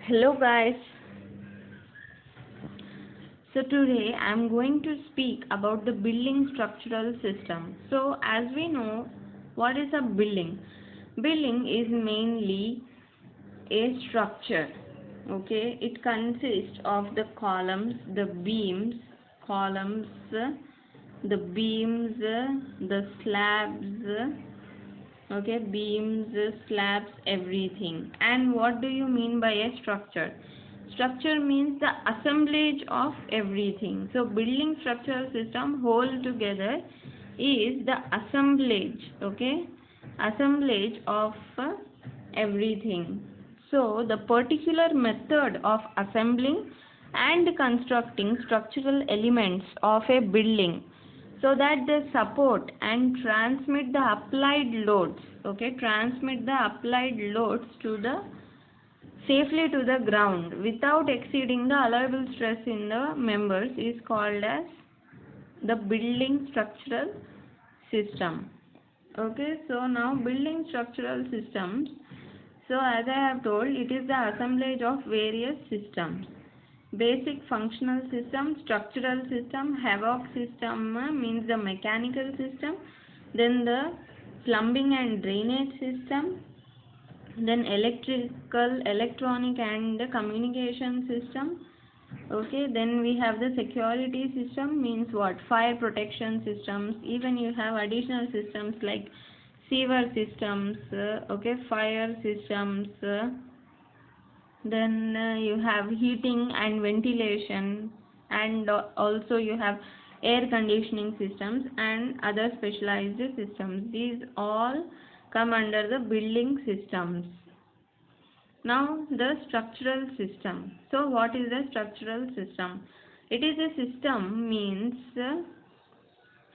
Hello guys. So today I am going to speak about the building structural system. So as we know, what is a building? Building is mainly a structure. Okay, it consists of the columns, the beams, columns, the beams, the slabs, okay, beams, slabs, everything. And what do you mean by a structure? Structure means the assemblage of everything. So building structural system whole together is the assemblage, okay, assemblage of everything. So the particular method of assembling and constructing structural elements of a building so that they support and transmit the applied loads, okay, transmit the applied loads to the safely to the ground without exceeding the allowable stress in the members is called as the building structural system. Okay, so now building structural systems, so as I have told, it is the assemblage of various systems. Basic functional system, structural system, havoc system means the mechanical system, then the plumbing and drainage system, then electrical, electronic and the communication system. Okay, then we have the security system, means what? Fire protection systems. Even you have additional systems like sewer systems, okay, fire systems, then you have heating and ventilation, and also you have air conditioning systems and other specialized systems. These all come under the building systems. Now the structural system. So what is the structural system? It is a system means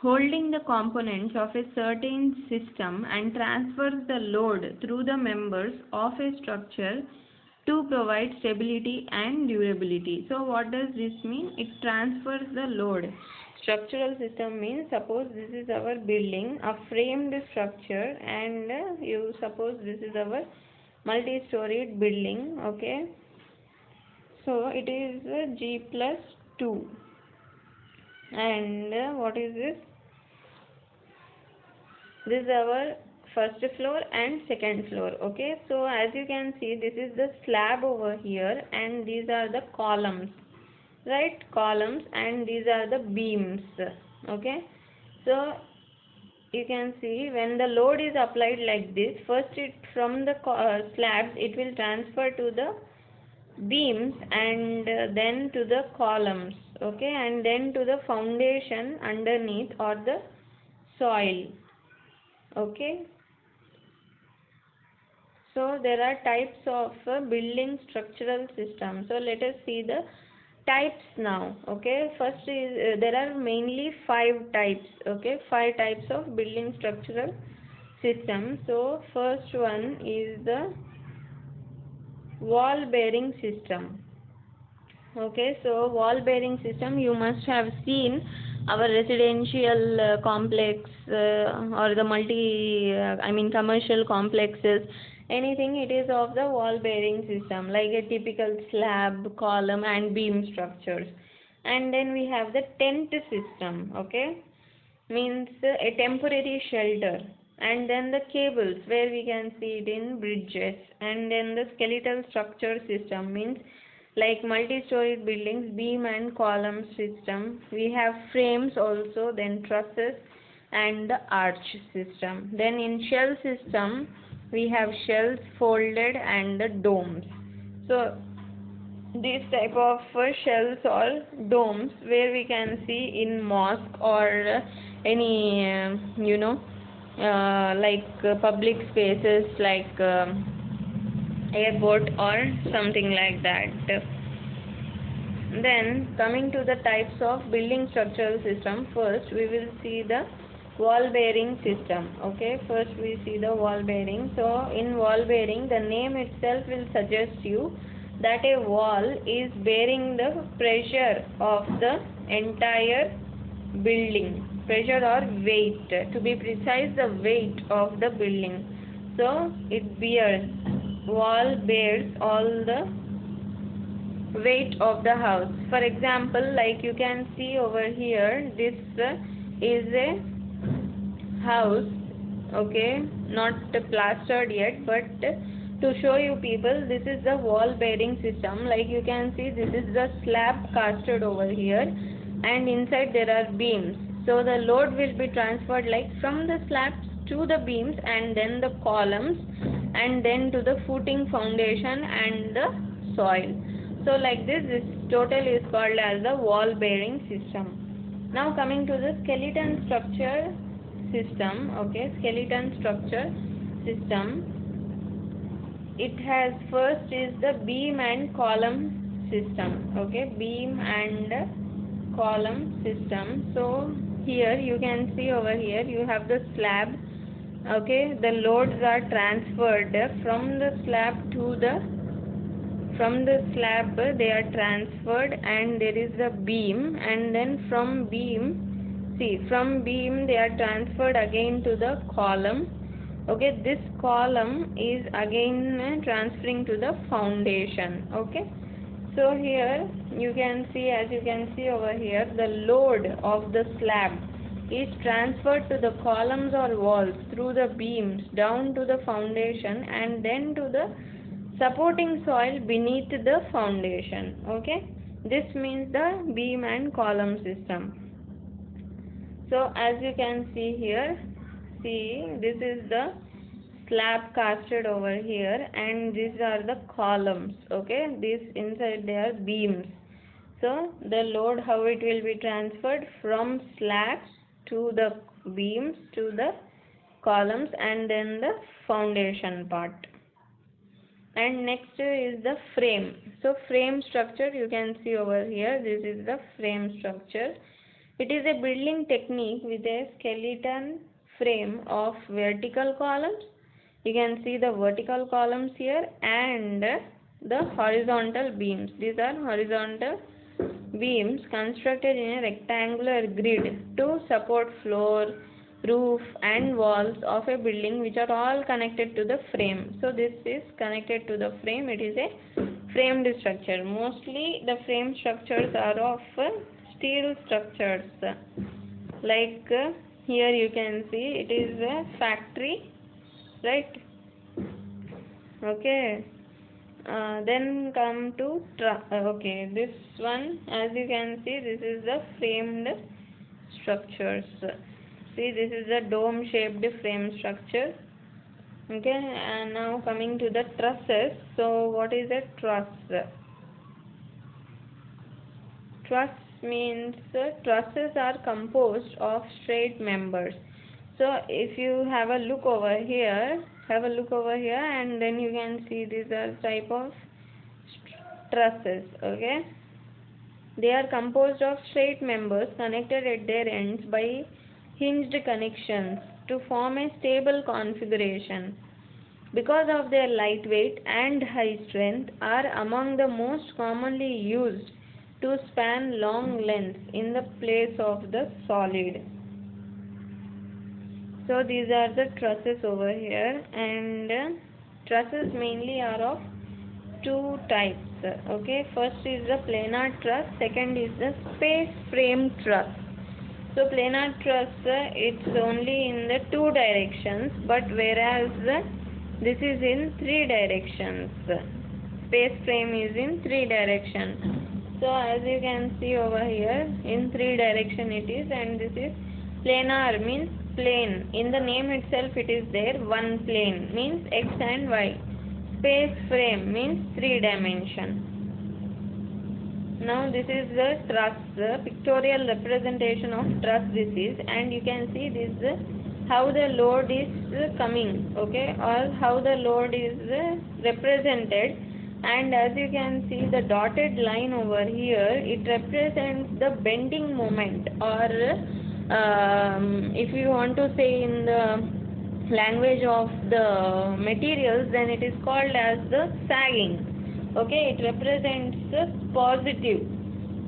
holding the components of a certain system and transfers the load through the members of a structure to provide stability and durability. So what does this mean? It transfers the load. Structural system means, suppose this is our building, a framed structure, and you suppose this is our multi-storied building, okay. So it is G plus 2, and what is this? This is our first floor and second floor, okay. So as you can see, this is the slab over here and these are the columns, right, columns, and these are the beams, okay. So you can see when the load is applied like this, first it from the slabs it will transfer to the beams and then to the columns, okay, and then to the foundation underneath or the soil, okay. So there are types of building structural system. So let us see the types now, okay. First is there are mainly 5 types, okay, 5 types of building structural system. So first one is the wall bearing system, okay. So wall bearing system, you must have seen our residential complex or the commercial complexes, anything, it is of the wall bearing system, like a typical slab, column and beam structures. And then we have the tent system, okay, means a temporary shelter, and then the cables where we can see it in bridges, and then the skeletal structure system means like multi-storied buildings, beam and column system. We have frames also, then trusses and the arch system. Then in shell system we have shells, folded and the domes. So these type of shells or domes where we can see in mosque or any public spaces like airport or something like that. Then coming to the types of building structural system, first we will see the wall bearing system, okay. First we see the wall bearing. So in wall bearing, the name itself will suggest you that a wall is bearing the pressure of the entire building, pressure or weight, to be precise the weight of the building. So it bears, wall bears all the weight of the house. For example, like you can see over here, this is a house, okay, not plastered yet, but to show you people, this is the wall bearing system. Like you can see, this is the slab casted over here, and inside there are beams. So the load will be transferred like from the slabs to the beams, and then the columns, and then to the footing, foundation and the soil. So like this total is called as the wall bearing system. Now coming to the skeleton structure system, okay, skeleton structure system. It has, first is the beam and column system, okay, beam and column system. So here you can see over here you have the slab, okay, the loads are transferred from the slab to the, from the slab they are transferred, and there is a beam, and then from beam, see, from beam they are transferred again to the column. Okay, this column is again transferring to the foundation. Okay, so here you can see, as you can see over here, the load of the slab is transferred to the columns or walls through the beams down to the foundation, and then to the supporting soil beneath the foundation. Okay, this means the beam and column system. So as you can see here, see, this is the slab casted over here, and these are the columns. Okay, this inside they are beams. So the load, how it will be transferred from slabs to the beams to the columns, and then the foundation part. And next is the frame. So frame structure, you can see over here, this is the frame structure. It is a building technique with a skeleton frame of vertical columns. You can see the vertical columns here, and the horizontal beams. These are horizontal beams constructed in a rectangular grid to support floor, roof and walls of a building, which are all connected to the frame. So this is connected to the frame. It is a framed structure. Mostly the frame structures are of steel structures. Like here you can see it is a factory, right? Okay. Then come to okay, this one, as you can see, this is the framed structures. See, this is the dome shaped frame structure. Okay, and now coming to the trusses. So what is a truss? Truss means trusses are composed of straight members. So if you have a look over here, and then you can see these are type of trusses. Okay, they are composed of straight members connected at their ends by hinged connections to form a stable configuration. Because of their lightweight and high strength, are among the most commonly used to span long lengths in the place of the solid. So these are the trusses over here, and trusses mainly are of two types. Okay, first is the planar truss, second is the space frame truss. So planar truss, it's only in the two directions, but whereas this is in three directions. Space frame is in three directions. So as you can see over here, in three direction it is, and this is planar means plane. In the name itself it is there, one plane means x and y. Space frame means three dimension. Now this is the truss, pictorial representation of truss this is, and you can see this how the load is coming, okay, or how the load is represented. And as you can see the dotted line over here, it represents the bending moment, or if you want to say in the language of the materials, then it is called as the sagging. Okay, it represents the positive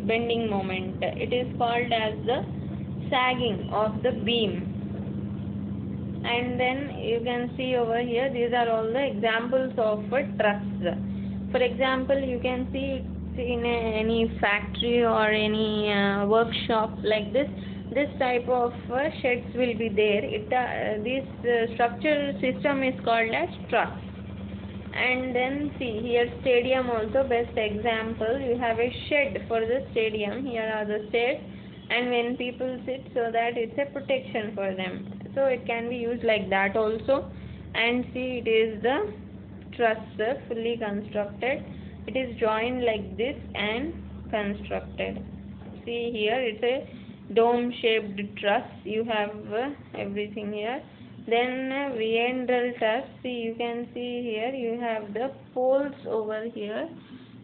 bending moment. It is called as the sagging of the beam. And then you can see over here, these are all the examples of a truss. For example, you can see See, in any factory or any workshop like this type of sheds will be there. This structure system is called as truss. And then see here, stadium also best example. You have a shed for the stadium. Here are the stairs, and when people sit, so that it's a protection for them. So it can be used like that also. And see, it is the truss, fully constructed. It is joined like this and constructed. See here, it's a dome shaped truss. You have everything here. Then Viandral truss. See, you can see here you have the poles over here.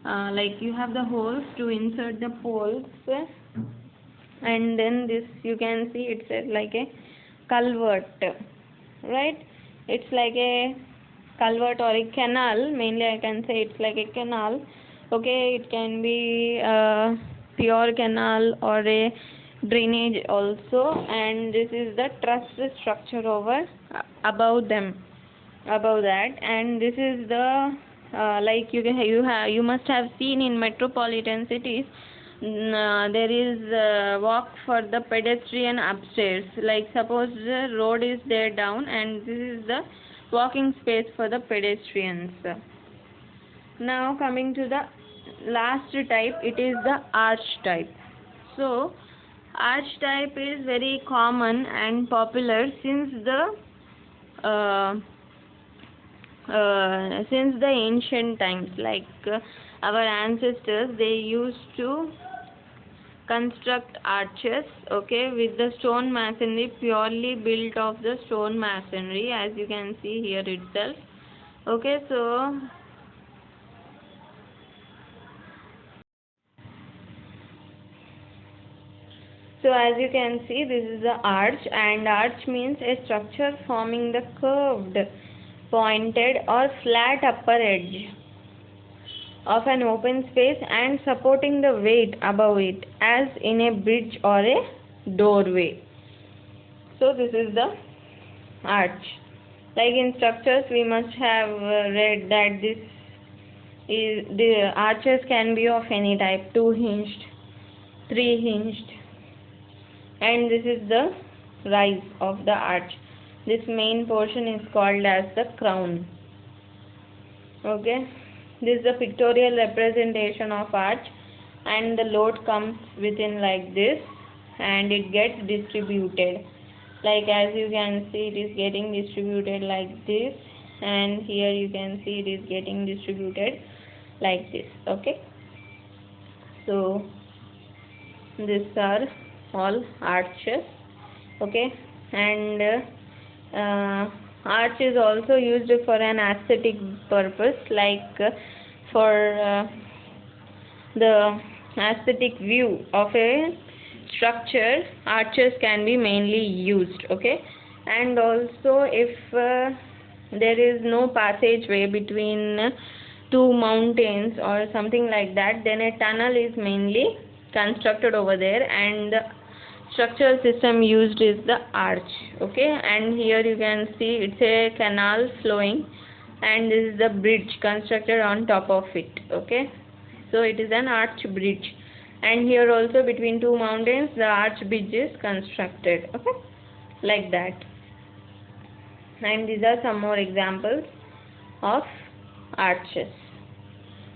Like you have the holes to insert the poles, and then this you can see it's like a culvert, right? It's like a culvert or a canal. Mainly I can say it's like a canal. Okay, it can be a pure canal or a drainage also. And this is the truss structure over above that. And this is the like you must have seen in metropolitan cities, there is walk for the pedestrian upstairs. Like suppose the road is there down, and this is the walking space for the pedestrians. Now coming to the last type, it is the arch type. So arch type is very common and popular since the ancient times. Like our ancestors, they used to construct arches, okay, with the stone masonry, purely built of the stone masonry, as you can see here itself. Okay, so as you can see, this is the arch, and arch means a structure forming the curved, pointed or flat upper edge of an open space and supporting the weight above it, as in a bridge or a doorway. So this is the arch. Like in structures, we must have read that the arches can be of any type: 2-hinged, 3-hinged, and this is the rise of the arch. This main portion is called as the crown. Okay, this is the pictorial representation of arch, and the load comes within like this, and it gets distributed. Like as you can see, it is getting distributed like this, and here you can see it is getting distributed like this. Okay, so these are all arches. Okay, and arch is also used for an aesthetic purpose, like for the aesthetic view of a structure, arches can be mainly used. Okay, and also if there is no passageway between two mountains or something like that, then a tunnel is mainly constructed over there, and the structural system used is the arch. Okay, and here you can see it's a canal flowing, and this is the bridge constructed on top of it. Okay, so it is an arch bridge, and here also between two mountains the arch bridge is constructed. Okay, like that. And these are some more examples of arches.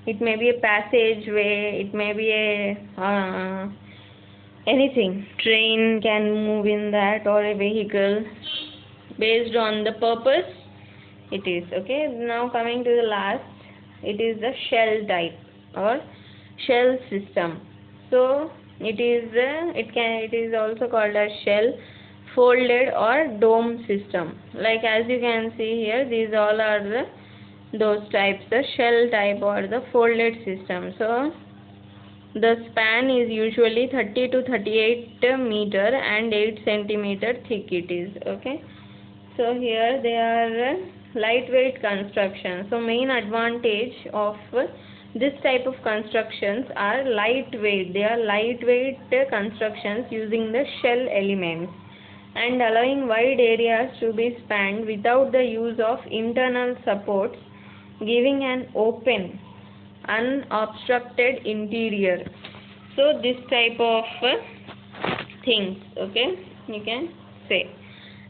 It may be a passageway, it may be a anything. Train can move in that, or a vehicle, based on the purpose it is. Okay, now coming to the last, it is the shell type or shell system. So it is also called as shell, folded or dome system. Like as you can see here, these all are those types, the shell type or the folded system. So the span is usually 30 to 38 meter and 8 centimeter thick it is. Okay, so here they are lightweight construction. So main advantage of this type of constructions are lightweight. They are lightweight constructions using the shell elements and allowing wide areas to be spanned without the use of internal supports, giving an open unobstructed interior. So this type of things, okay, you can say.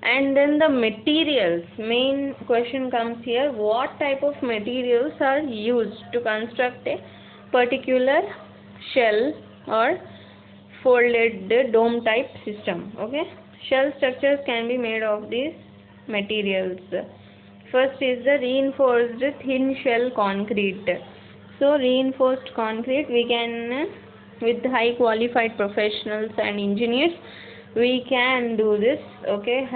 And then the materials, main question comes here, what type of materials are used to construct a particular shell or folded dome type system. Okay, shell structures can be made of these materials. First is the reinforced thin shell concrete. So reinforced concrete, we can with high qualified professionals and engineers we can do this. Okay,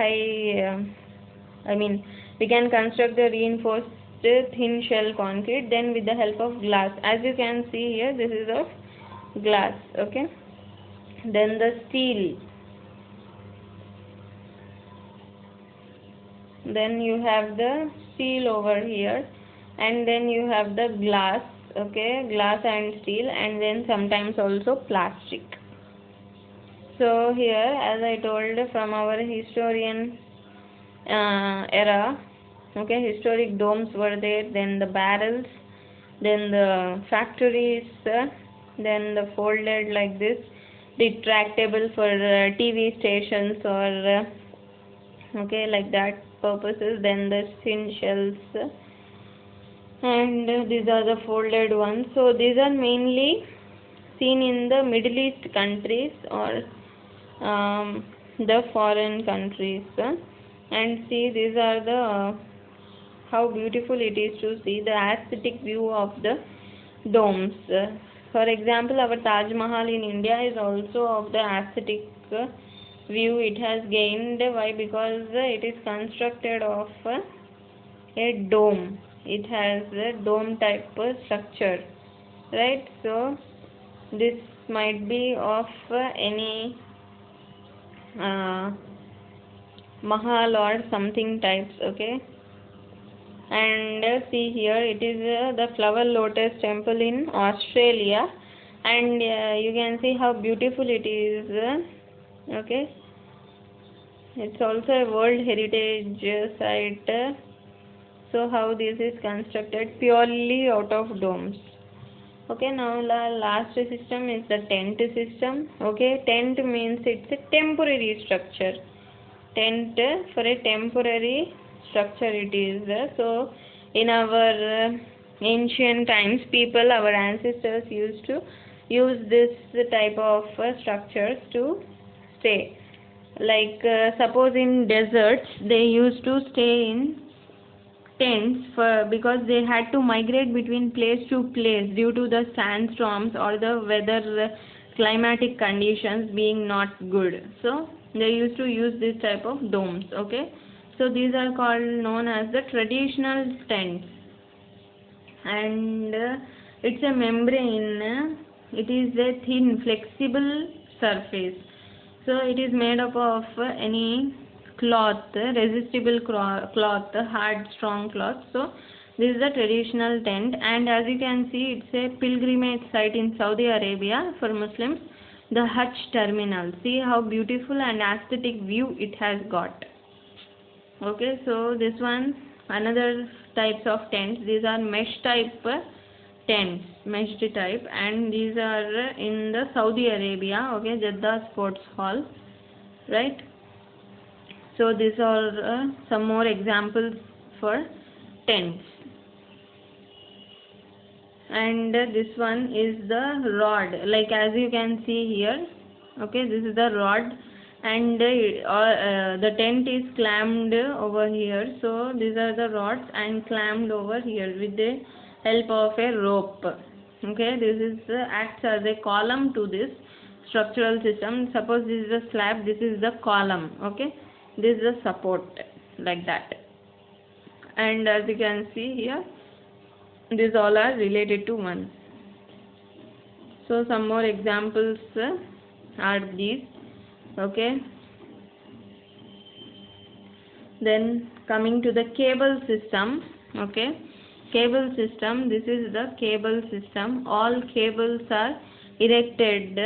we can construct the reinforced thin shell concrete, then with the help of glass. As you can see here, this is of glass. Okay, then the steel, then you have the steel over here, and then you have the glass. Okay, glass and steel, and then sometimes also plastic. So here, as I told, from our historian era, okay, historic domes were there, then the barrels, then the factories, then the folded like this, retractable for TV stations or okay, like that purposes, then the thin shells, and these are the folded ones. So these are mainly seen in the Middle East countries or the foreign countries. And see, these are the how beautiful it is to see the aesthetic view of the domes. For example, our Taj Mahal in India is also of the aesthetic view it has gained. Why? Because it is constructed of a dome. It has a dome type structure, right? So this might be of any mahal or something types. Okay, and see here, it is the flower lotus temple in Australia, and you can see how beautiful it is. Okay, it's also a World Heritage site. So how this is constructed purely out of domes. Okay, now the last system is the tent system. Okay, tent means it's a temporary structure. Tent for a temporary structure it is. So in our ancient times, people, our ancestors used to use this type of structures to stay. Like suppose in deserts, they used to stay in tents because they had to migrate between place to place due to the sandstorms or the weather climatic conditions being not good. So they used to use this type of domes. Okay, so these are called known as the traditional tents, and it's a membrane. It is a thin flexible surface, so it is made up of any cloth, resistible cloth, hard strong cloth. So this is the traditional tent, and as you can see, it's a pilgrimage site in Saudi Arabia for Muslims, the Hajj terminal. See how beautiful and aesthetic view it has got. Okay, so this one, another types of tents, these are mesh type tents, meshed type, and these are in the Saudi Arabia. Okay, Jeddah Sports Hall, right? So these are some more examples for tents. And this one is the rod, like as you can see here. Okay, this is the rod, and the tent is clamped over here. So these are the rods and clamped over here with the help of a rope. Okay, this is acts as a column to this structural system. Suppose this is a slab, this is the column. Okay, this is the support, like that. And as you can see here, these all are related to one. So some more examples are these. Okay, then coming to the cable system. Okay, cable system, this is the cable system. All cables are erected.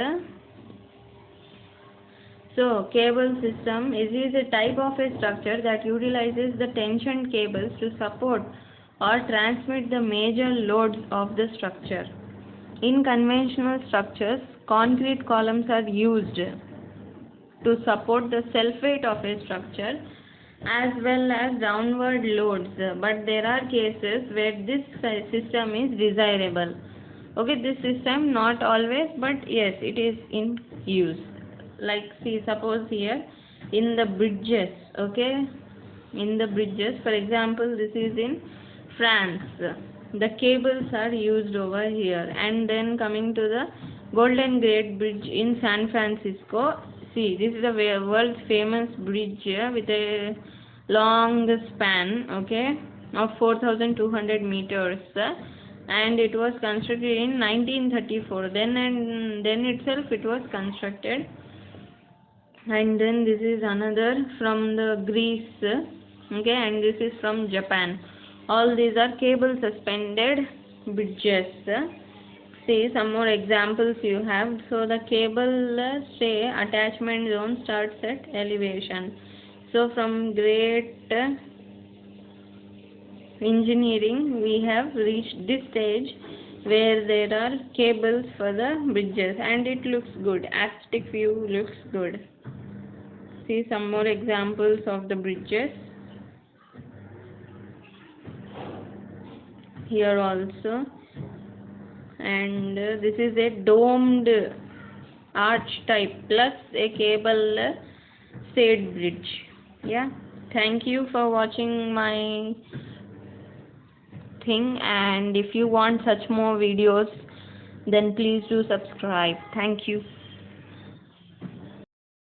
So cable system is a type of a structure that utilizes the tension cables to support or transmit the major loads of the structure. In conventional structures, concrete columns are used to support the self-weight of a structure as well as downward loads, but there are cases where this system is desirable. Okay, this system not always, but yes, it is in use. Like see, suppose here in the bridges, okay, in the bridges, for example, this is in France, the cables are used over here. And then coming to the Golden Gate Bridge in San Francisco, see, this is the world's famous bridge with a long span, okay, of 4,200 meters, and it was constructed in 1934. Then itself it was constructed. And then this is another from the Greece, okay, and this is from Japan. All these are cable suspended bridges. See some more examples you have. So the cable stay attachment zone starts at elevation. So from great engineering we have reached this stage where there are cables for the bridges, and it looks good. Aesthetic view looks good. See some more examples of the bridges here also. And this is a domed arch type plus a cable stayed bridge. Yeah, thank you for watching my thing, and if you want such more videos, then please do subscribe. Thank you.